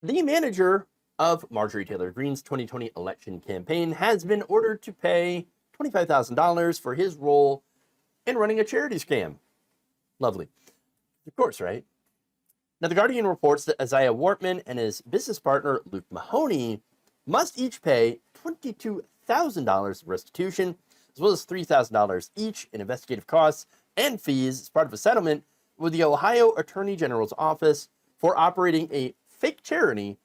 The manager of Marjorie Taylor Greene's 2020 election campaign has been ordered to pay $25,000 for his role in running a charity scam. Lovely. Of course, right? Now, The Guardian reports that Isaiah Wortman and his business partner, Luke Mahoney, must each pay $22,000 restitution, as well as $3,000 each in investigative costs and fees as part of a settlement with the Ohio Attorney General's office for operating a fake charity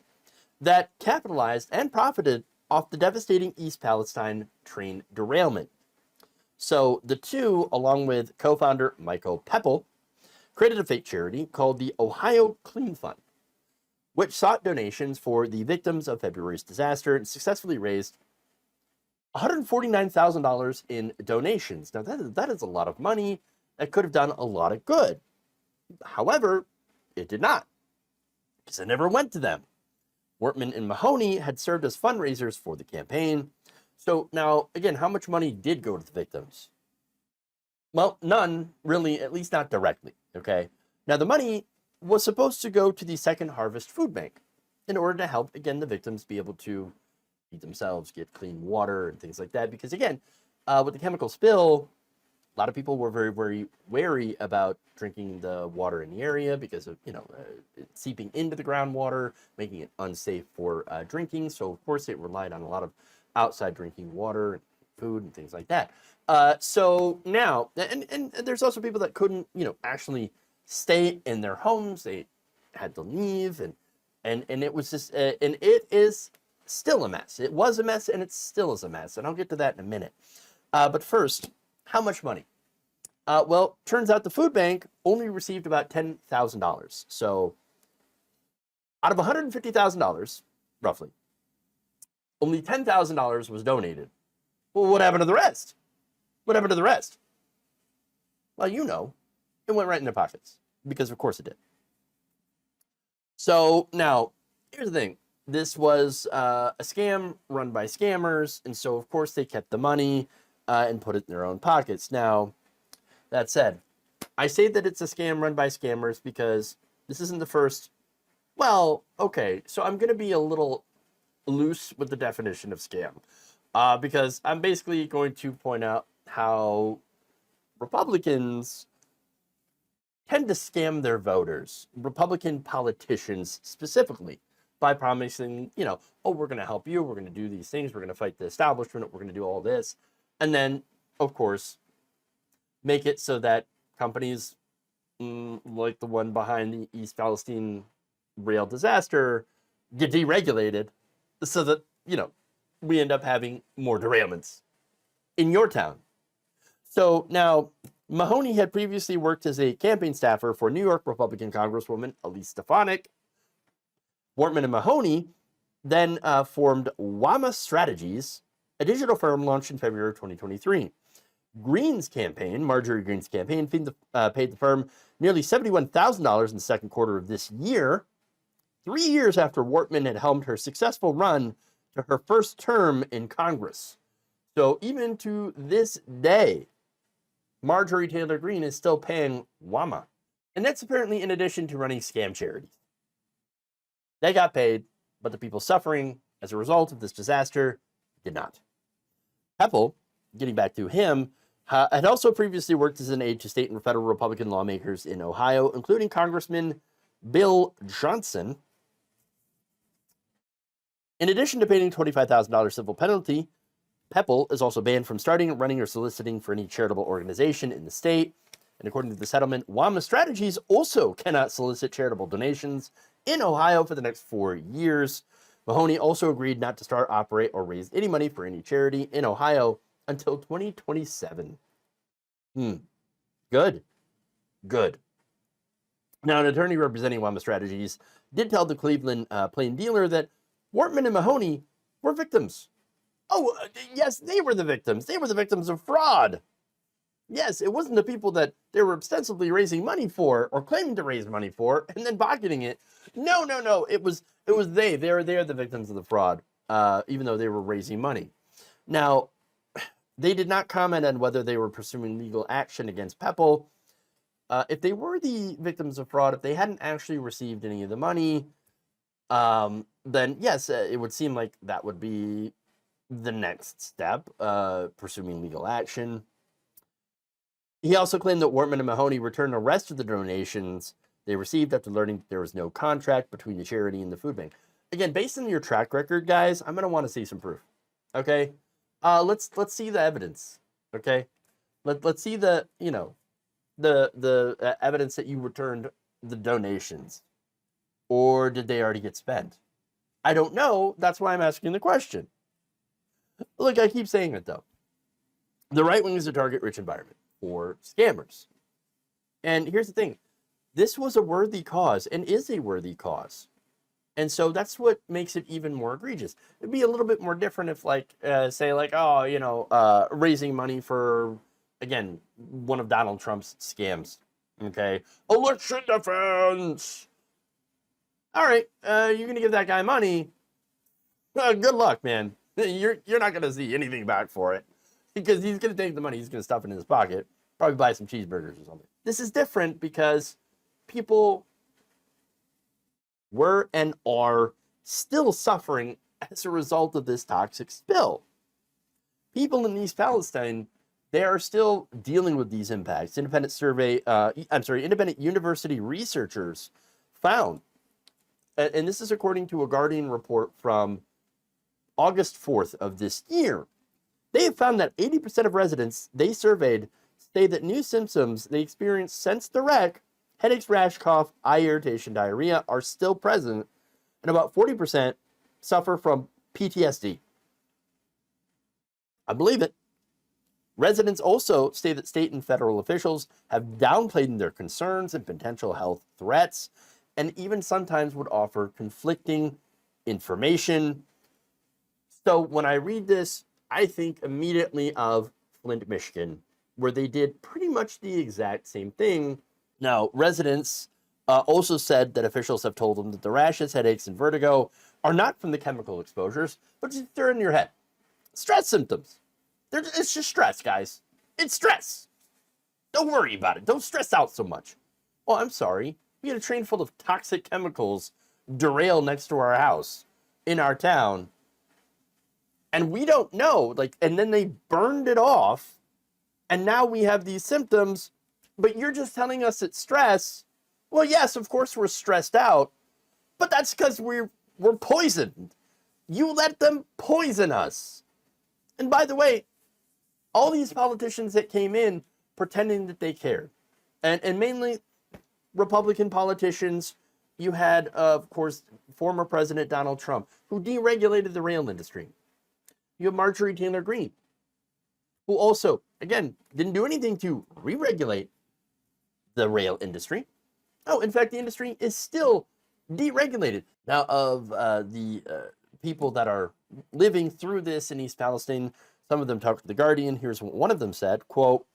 that capitalized and profited off the devastating East Palestine train derailment. So the two, along with co-founder Michael Pepple, created a fake charity called the Ohio Clean Fund, which sought donations for the victims of February's disaster and successfully raised $149,000 in donations. Now, that is a lot of money that could have done a lot of good. However, it did not, because it never went to them. Wortman and Mahoney had served as fundraisers for the campaign. So now, again, how much money did go to the victims? Well, none, really, at least not directly, okay? Now, the money was supposed to go to the Second Harvest Food Bank in order to help, again, the victims be able to feed themselves, get clean water, and things like that. Because, again, with the chemical spill, a lot of people were very, very wary about drinking the water in the area because of, it seeping into the groundwater, making it unsafe for drinking. So, of course, it relied on a lot of outside drinking water, food, and things like that. So now, and there's also people that couldn't, actually stay in their homes. They had to leave, and it was just, and it is still a mess. It was a mess, and it still is a mess. And I'll get to that in a minute. But first, how much money? Well, turns out the food bank only received about $10,000. So out of $150,000, roughly, only $10,000 was donated. Well, what happened to the rest? What happened to the rest? Well, it went right in their pockets, because of course it did. So now, here's the thing. This was a scam run by scammers, and so of course they kept the money and put it in their own pockets. Now, that said, I say that it's a scam run by scammers because this isn't the first. Well, okay, so I'm going to be a little loose with the definition of scam because I'm basically going to point out how Republicans tend to scam their voters, Republican politicians specifically, by promising, oh, we're going to help you, we're going to do these things, we're going to fight the establishment, we're going to do all this. And then, of course, make it so that companies like the one behind the East Palestine rail disaster get deregulated so that, we end up having more derailments in your town. So now, Mahoney had previously worked as a campaign staffer for New York Republican Congresswoman Elise Stefanik. Wortman and Mahoney then formed WAMA Strategies, a digital firm launched in February of 2023. Marjorie Greene's campaign, paid the firm nearly $71,000 in the second quarter of this year, 3 years after Wortman had helmed her successful run to her first term in Congress. So even to this day, Marjorie Taylor Greene is still paying WAMA. And that's apparently in addition to running scam charities. They got paid, but the people suffering as a result of this disaster did not. Pepple, getting back to him, had also previously worked as an aide to state and federal Republican lawmakers in Ohio, including Congressman Bill Johnson. In addition to paying $25,000 civil penalty, Pepple is also banned from starting, running, or soliciting for any charitable organization in the state. And according to the settlement, WAMA Strategies also cannot solicit charitable donations in Ohio for the next 4 years. Mahoney also agreed not to start, operate, or raise any money for any charity in Ohio until 2027. Good. Now, an attorney representing WAMA Strategies did tell the Cleveland Plain Dealer that Wortman and Mahoney were victims. Oh, yes, they were the victims. They were the victims of fraud. Yes, it wasn't the people that they were ostensibly raising money for or claiming to raise money for and then pocketing it. No. It was they. They're the victims of the fraud, even though they were raising money. Now, they did not comment on whether they were pursuing legal action against Pepple. If they were the victims of fraud, if they hadn't actually received any of the money, then yes, it would seem like that would be the next step, pursuing legal action. He also claimed that Wortman and Mahoney returned the rest of the donations they received after learning that there was no contract between the charity and the food bank. Again, based on your track record, guys, I'm gonna want to see some proof. Okay, let's see the evidence. Okay, let's see the the evidence that you returned the donations, or did they already get spent? I don't know. That's why I'm asking the question. Look, I keep saying it though. The right wing is a target-rich environment for scammers. And here's the thing. This was a worthy cause and is a worthy cause. And so that's what makes it even more egregious. It'd be a little bit more different if, like, say, like, oh, raising money for, again, one of Donald Trump's scams. Okay, election defense. All right, you're gonna give that guy money. Good luck, man. You're not gonna see anything back for it because he's gonna take the money, he's gonna stuff it in his pocket, probably buy some cheeseburgers or something. This is different because people were and are still suffering as a result of this toxic spill. People in East Palestine, they are still dealing with these impacts. Independent university researchers found, and this is according to a Guardian report from August 4th of this year, they have found that 80% of residents they surveyed say that new symptoms they experienced since the wreck, headaches, rash, cough, eye irritation, diarrhea, are still present, and about 40% suffer from PTSD. I believe it. Residents also say that state and federal officials have downplayed their concerns and potential health threats, and even sometimes would offer conflicting information. So when I read this, I think immediately of Flint, Michigan, where they did pretty much the exact same thing. Now, residents also said that officials have told them that the rashes, headaches, and vertigo are not from the chemical exposures, but just they're in your head. Stress symptoms. It's just stress, guys. It's stress. Don't worry about it. Don't stress out so much. Oh, I'm sorry. We had a train full of toxic chemicals derail next to our house in our town. And we don't know. And then they burned it off. And now we have these symptoms. But you're just telling us it's stress. Well, yes, of course we're stressed out. But that's because we're poisoned. You let them poison us. And by the way, all these politicians that came in pretending that they cared, and mainly Republican politicians, you had, of course, former President Donald Trump, who deregulated the rail industry. You have Marjorie Taylor Greene, who also, again, didn't do anything to re-regulate the rail industry. Oh, in fact, the industry is still deregulated. Now, of the people that are living through this in East Palestine, some of them talked to The Guardian. Here's what one of them said, quote,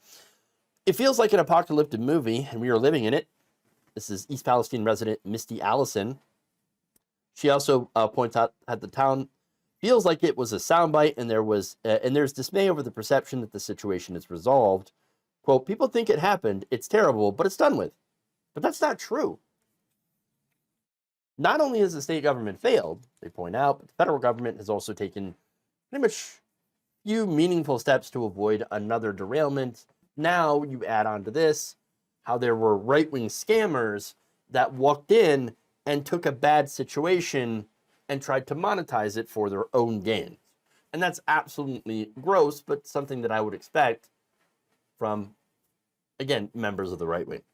"It feels like an apocalyptic movie, and we are living in it." This is East Palestine resident Misty Allison. She also points out that the town feels like it was a soundbite, and there's dismay over the perception that the situation is resolved. Quote, "People think it happened. It's terrible, but it's done with." But that's not true. Not only has the state government failed, they point out, but the federal government has also taken pretty much few meaningful steps to avoid another derailment. Now you add on to this how there were right-wing scammers that walked in and took a bad situation and tried to monetize it for their own gains. And that's absolutely gross, but something that I would expect from, again, members of the right wing.